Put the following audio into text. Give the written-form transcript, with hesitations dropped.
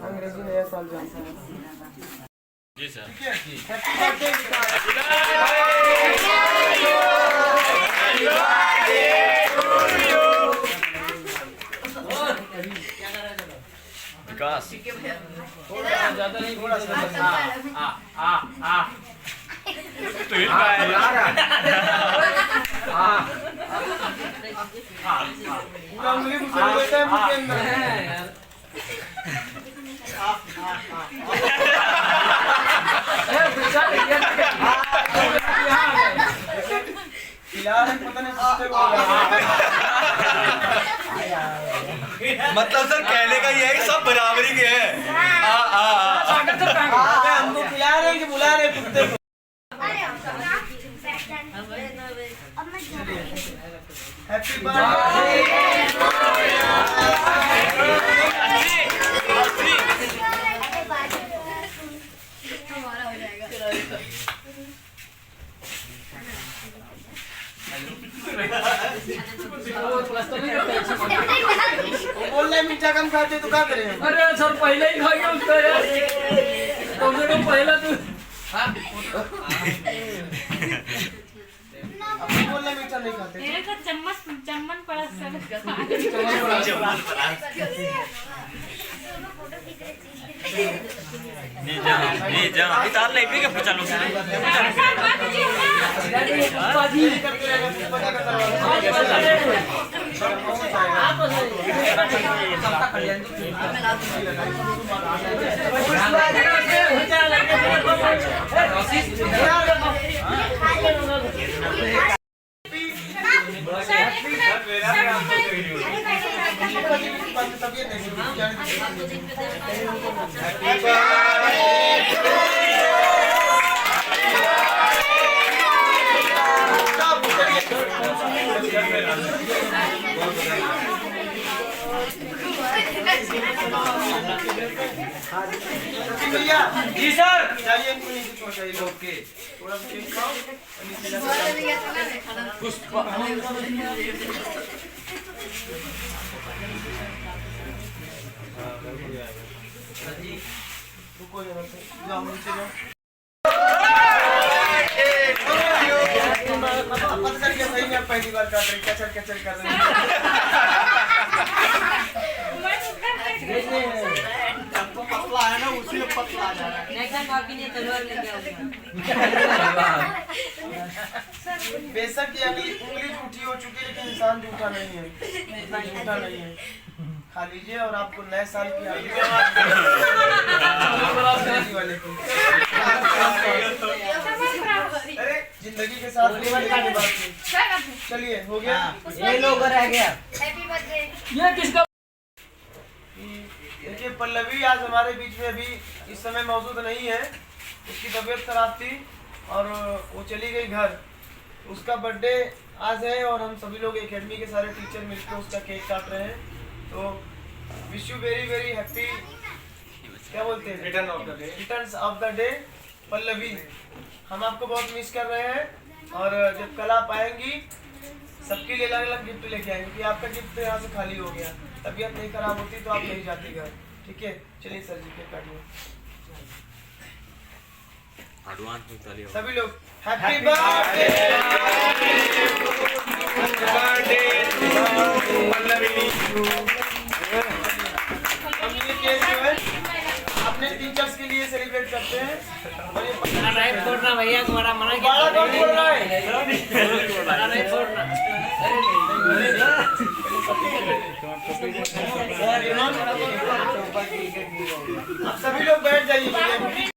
अंग्रेजी नया साल जो जी सर। ठीक है जी। हैप्पी बर्थडे विकास ज्यादा नहीं, थोड़ा सा तो हिल पाया पूरा उंगली घुसा देता है मुंह के अंदर। पता नहीं मतलब सर कहने का ये है कि सब बराबरी के हैं। हमको खिला रहे हैं कि बुला रहे कुत्ते को। हैप्पी बोल रहे मीठा कम खाते तो क्या करें? अरे सर पहले ही खा गया उसका यार, कम से कम पहला तो बोल रहे मीठा नहीं खाते। मेरे को चम्मच पड़ा सर। नहीं जा इतार ले भी क्या पूछा लोग जी सर जाइए इनको नीचे पहुंचाइए। ओके थोड़ा सा केक खाओ और नीचे जाकर पुष्पा रुको जरा से जाओ नीचे जाओ। पता चल गया सही में आप पहली बार काट रहे हैं, कैचर कर रहे हैं। आपको पतला है ना, उसी में पतला जा रहा है। नेक्स्ट टाइम आपके लिए तलवार लेके आऊंगा। बेशक ये उंगली झूठी हो चुकी है लेकिन इंसान झूठा नहीं है, झूठा नहीं है। खा लीजिए और आपको नए साल की अरे जिंदगी के साथ चलिए हो गया। ये लोग रह गया। ये किसका? देखिए पल्लवी आज हमारे बीच में अभी इस समय मौजूद नहीं है, उसकी तबीयत खराब थी और वो चली गई घर। उसका बर्थडे आज है और हम सभी लोग एकेडमी के सारे टीचर मिलकर उसका केक काट रहे हैं। तो wish you very very happy, क्या बोलते हैं, returns of the day Pallavi. हम आपको बहुत मिस कर रहे हैं और जब कल आप आएंगी सबके लिए अलग अलग गिफ्ट लेके आएंगे, क्योंकि आपका गिफ्ट यहाँ से खाली हो गया। तबीयत नहीं खराब होती तो आप नहीं जाती घर, ठीक है? चलिए सर जी केक काटिए सभी लोग। हैप्पी बर्थडे अपने टीचर्स के लिए सेलिब्रेट करते हैं। नहीं फोड़ना भैया, तुम्हारा मना किया। कौन फोड़ रहा है? नहीं फोड़ना। आप सभी लोग बैठ जाइए।